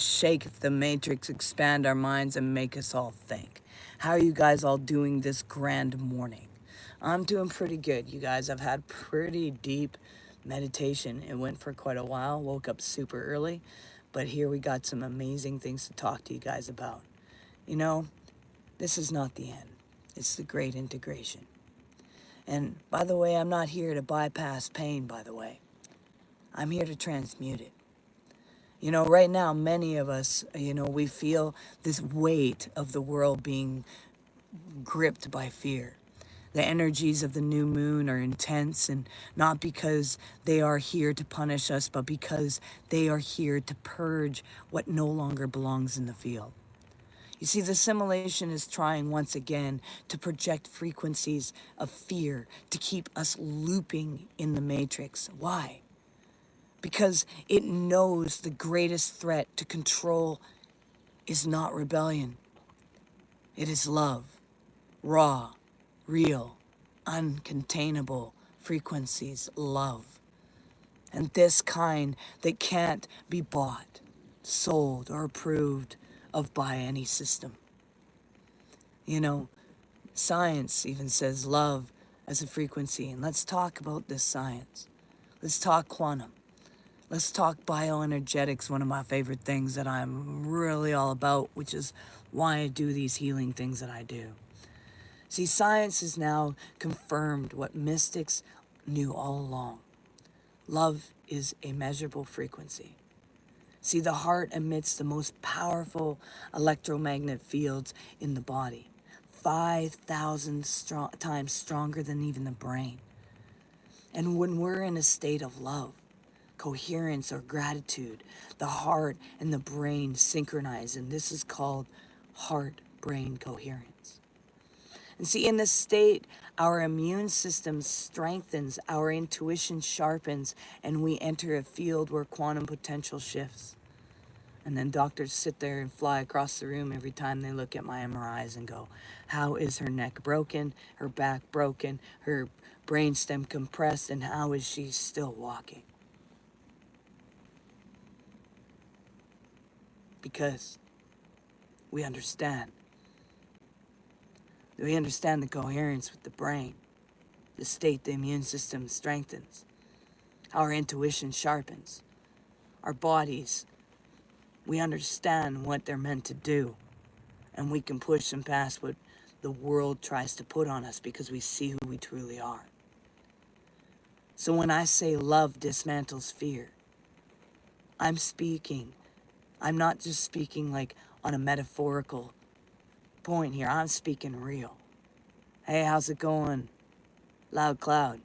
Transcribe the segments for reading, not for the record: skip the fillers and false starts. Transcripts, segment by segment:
shake the matrix, expand our minds, and make us all think. How are you guys all doing this grand morning? I'm doing pretty good, you guys. I've had pretty deep meditation. It went for quite a while, woke up super early, but here we got some amazing things to talk to you guys about. You know, this is not the end. It's the great integration. And by the way, I'm not here to bypass pain, by the way. I'm here to transmute it. You know, right now, many of us, we feel this weight of the world being gripped by fear. The energies of the new moon are intense, and not because they are here to punish us, but because they are here to purge what no longer belongs in the field. You see, the simulation is trying once again to project frequencies of fear to keep us looping in the matrix. Why? Because it knows the greatest threat to control is not rebellion. It is love. Raw, real, uncontainable frequencies, love. And this kind that can't be bought, sold, or approved of by any system. You know, science even says love as a frequency. And let's talk about this science. Let's talk quantum. Let's talk bioenergetics, one of my favorite things that I'm really all about, which is why I do these healing things that I do. See, science has now confirmed what mystics knew all along. Love is a measurable frequency. See, the heart emits the most powerful electromagnetic fields in the body, 5,000 times stronger than even the brain. And when we're in a state of love, coherence, or gratitude, the heart and the brain synchronize, and this is called heart-brain coherence. And see, in this state, our immune system strengthens, our intuition sharpens, and we enter a field where quantum potential shifts. And then doctors sit there and fly across the room every time they look at my MRIs and go, how is her neck broken, her back broken, her brainstem compressed, and how is she still walking? Because we understand. We understand the coherence with the brain, the state the immune system strengthens, our intuition sharpens, our bodies, we understand what they're meant to do, and we can push them past what the world tries to put on us because we see who we truly are. So when I say love dismantles fear, I'm not just speaking like on a metaphorical point here. I'm speaking real. Hey, how's it going? Loud Cloud.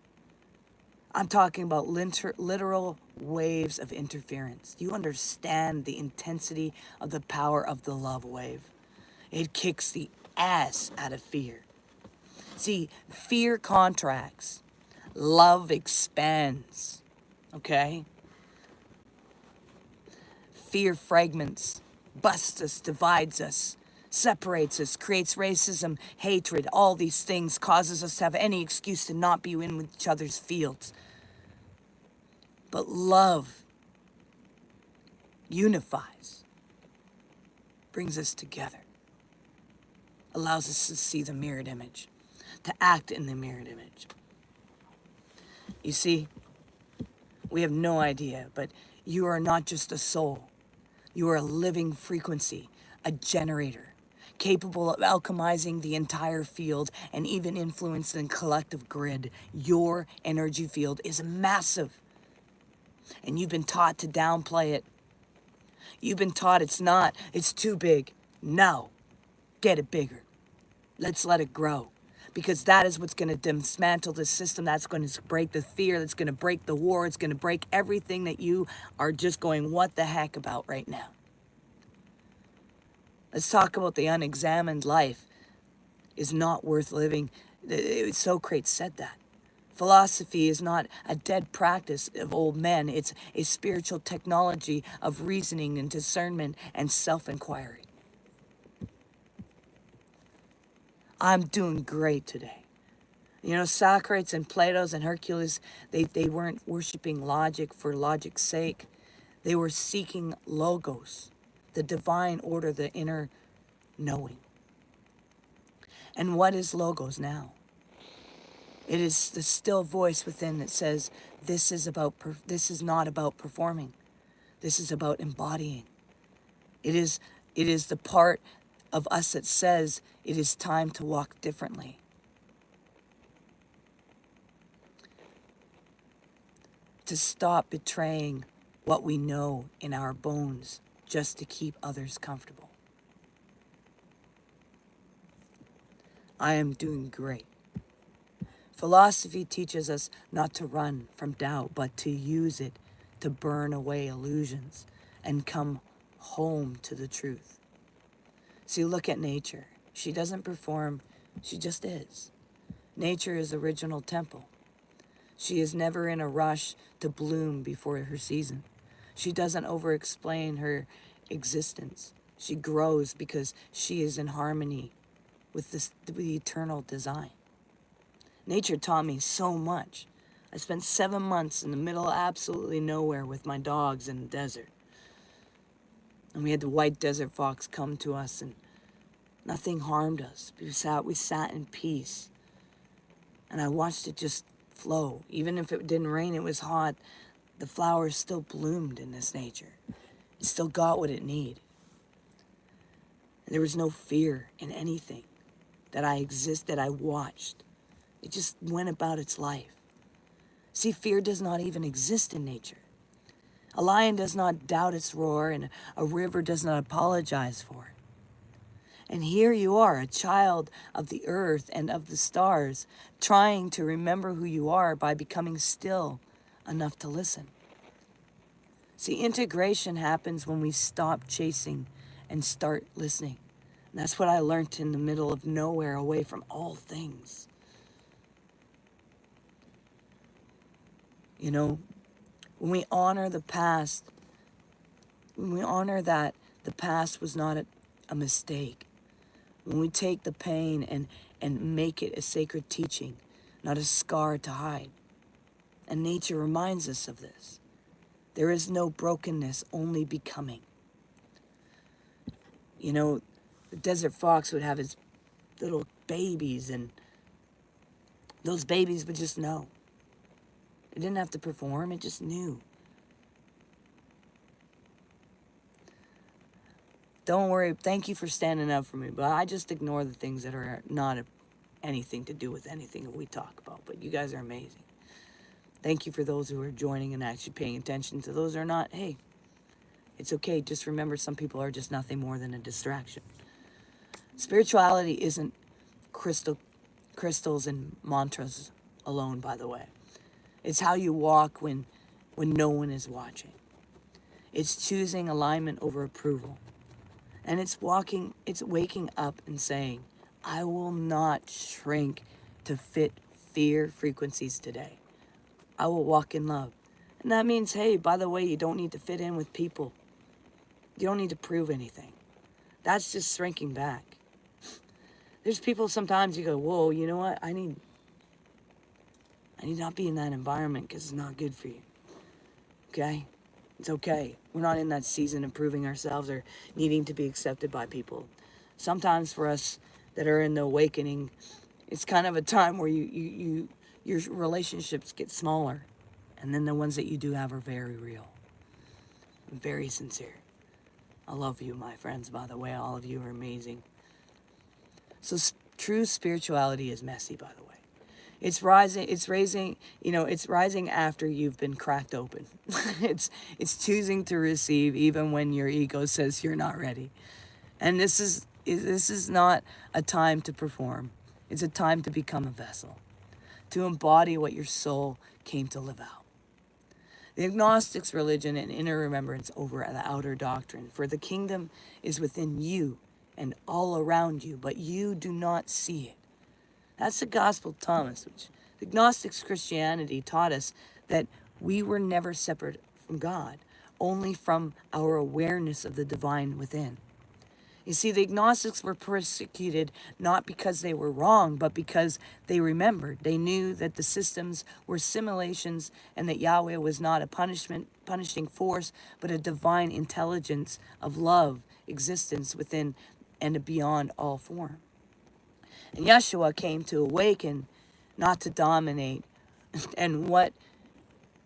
I'm talking about literal waves of interference. You understand the intensity of the power of the love wave. It kicks the ass out of fear. See, fear contracts. Love expands. Okay? Fear fragments, busts us, divides us, separates us, creates racism, hatred, all these things, causes us to have any excuse to not be in with each other's fields. But love unifies, brings us together, allows us to see the mirrored image, to act in the mirrored image. You see, we have no idea, but you are not just a soul. You are a living frequency, a generator, capable of alchemizing the entire field and even influencing the collective grid. Your energy field is massive, and you've been taught to downplay it. You've been taught it's too big. No, get it bigger. Let's let it grow. Because that is what's going to dismantle the system. That's going to break the fear. That's going to break the war. It's going to break everything that you are just going, what the heck about right now. Let's talk about the unexamined life is not worth living. Socrates said that. Philosophy is not a dead practice of old men. It's a spiritual technology of reasoning and discernment and self-inquiry. I'm doing great today. You know, Socrates and Plato's and Hercules, they weren't worshiping logic for logic's sake. They were seeking logos, the divine order, the inner knowing. And what is Logos now? It is the still voice within that says, this is not about performing. This is about embodying. It is the part of us that says it is time to walk differently. To stop betraying what we know in our bones just to keep others comfortable. I am doing great. Philosophy teaches us not to run from doubt, but to use it to burn away illusions and come home to the truth. See, look at nature. She doesn't perform, she just is. Nature is original temple. She is never in a rush to bloom before her season. She doesn't over-explain her existence. She grows because she is in harmony with the eternal design. Nature taught me so much. I spent 7 months in the middle of absolutely nowhere with my dogs in the desert. And we had the white desert fox come to us, and nothing harmed us. We sat in peace. And I watched it just flow. Even if it didn't rain, it was hot, the flowers still bloomed in this nature. It still got what it needed. And there was no fear in anything that I watched. It just went about its life. See, fear does not even exist in nature. A lion does not doubt its roar, and a river does not apologize for it. And here you are, a child of the earth and of the stars, trying to remember who you are by becoming still enough to listen. See, integration happens when we stop chasing and start listening. And that's what I learned in the middle of nowhere, away from all things. You know, when we honor the past, when we honor that the past was not a mistake, when we take the pain and make it a sacred teaching, not a scar to hide. And nature reminds us of this. There is no brokenness, only becoming. You know, the desert fox would have his little babies, and those babies would just know. It didn't have to perform, it just knew. Don't worry, thank you for standing up for me, but I just ignore the things that are not anything to do with anything that we talk about. But you guys are amazing. Thank you for those who are joining and actually paying attention. To those who are not, hey, it's okay. Just remember, some people are just nothing more than a distraction. Spirituality isn't crystals and mantras alone, by the way. It's how you walk when no one is watching. It's choosing alignment over approval. And it's waking up and saying, I will not shrink to fit fear frequencies today. I will walk in love. And that means, hey, by the way, you don't need to fit in with people. You don't need to prove anything. That's just shrinking back. There's people sometimes you go, whoa, you know what? I need not be in that environment because it's not good for you. Okay? It's okay. We're not in that season of proving ourselves or needing to be accepted by people. Sometimes for us that are in the awakening, it's kind of a time where your relationships get smaller. And then the ones that you do have are very real. Very sincere. I love you, my friends, by the way. All of you are amazing. So true spirituality is messy, by the way. It's rising after you've been cracked open. It's choosing to receive even when your ego says you're not ready. And this is not a time to perform. It's a time to become a vessel, to embody what your soul came to live out. The agnostics' religion and inner remembrance over the outer doctrine, for the kingdom is within you and all around you, but you do not see it. That's the Gospel of Thomas, which the agnostics' Christianity taught us that we were never separate from God, only from our awareness of the divine within. You see, the agnostics were persecuted not because they were wrong, but because they remembered. They knew that the systems were simulations and that Yahweh was not a punishment punishing force, but a divine intelligence of love, existence within and beyond all form. And Yeshua came to awaken, not to dominate. And what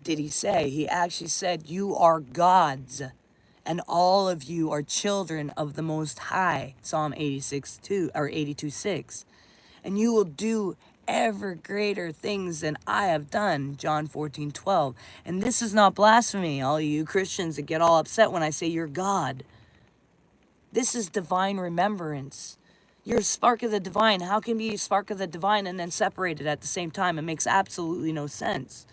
did he say? He actually said, "You are gods, and all of you are children of the Most High." Psalm 86:2 or 82:6. And you will do ever greater things than I have done. John 14:12. And this is not blasphemy, all you Christians that get all upset when I say you're God. This is divine remembrance. You're a spark of the divine. How can you be a spark of the divine and then separate it at the same time? It makes absolutely no sense.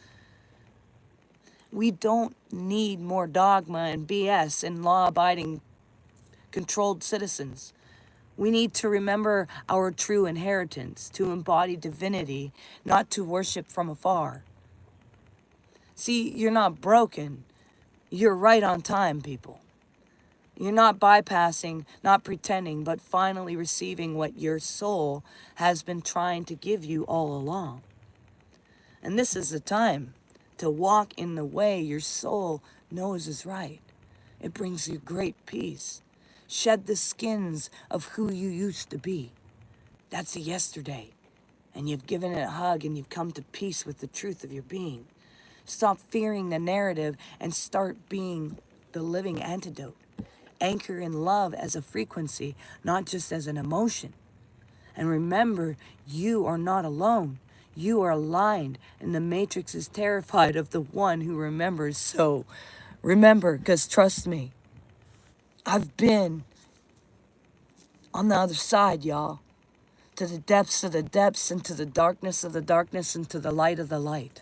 We don't need more dogma and BS and law-abiding, controlled citizens. We need to remember our true inheritance, to embody divinity, not to worship from afar. See, you're not broken. You're right on time, people. You're not bypassing, not pretending, but finally receiving what your soul has been trying to give you all along. And this is the time to walk in the way your soul knows is right. It brings you great peace. Shed the skins of who you used to be. That's the yesterday. And you've given it a hug and you've come to peace with the truth of your being. Stop fearing the narrative and start being the living antidote. Anchor in love as a frequency, not just as an emotion. And remember, you are not alone. You are aligned, and the Matrix is terrified of the one who remembers. So remember, because trust me, I've been on the other side, y'all. To the depths of the depths, and to the darkness of the darkness, and to the light of the light.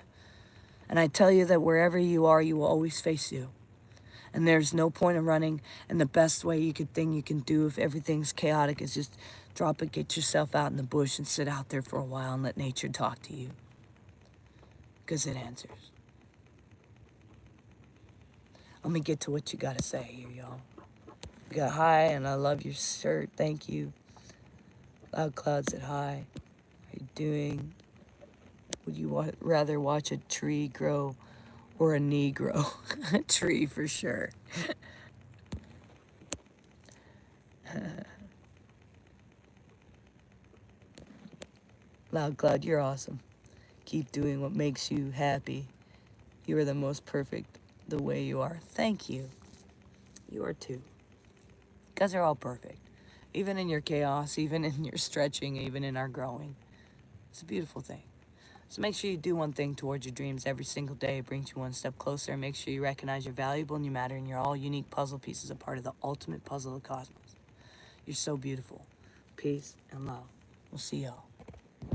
And I tell you that wherever you are, you will always face you. And there's no point in running. And the best way you can do if everything's chaotic is just drop it, get yourself out in the bush and sit out there for a while and let nature talk to you. Because it answers. Let me get to what you got to say here, y'all. You got hi, and I love your shirt. Thank you. Loud Cloud said hi. How you doing? Would you rather watch a tree grow or a knee grow? A tree for sure. Loud Cloud, you're awesome. Keep doing what makes you happy. You are the most perfect the way you are. Thank you. You are too. You guys are all perfect. Even in your chaos, even in your stretching, even in our growing. It's a beautiful thing. So make sure you do one thing towards your dreams every single day. It brings you one step closer. Make sure you recognize you're valuable and you matter, and you're all unique puzzle pieces, a part of the ultimate puzzle of cosmos. You're so beautiful. Peace and love. We'll see y'all.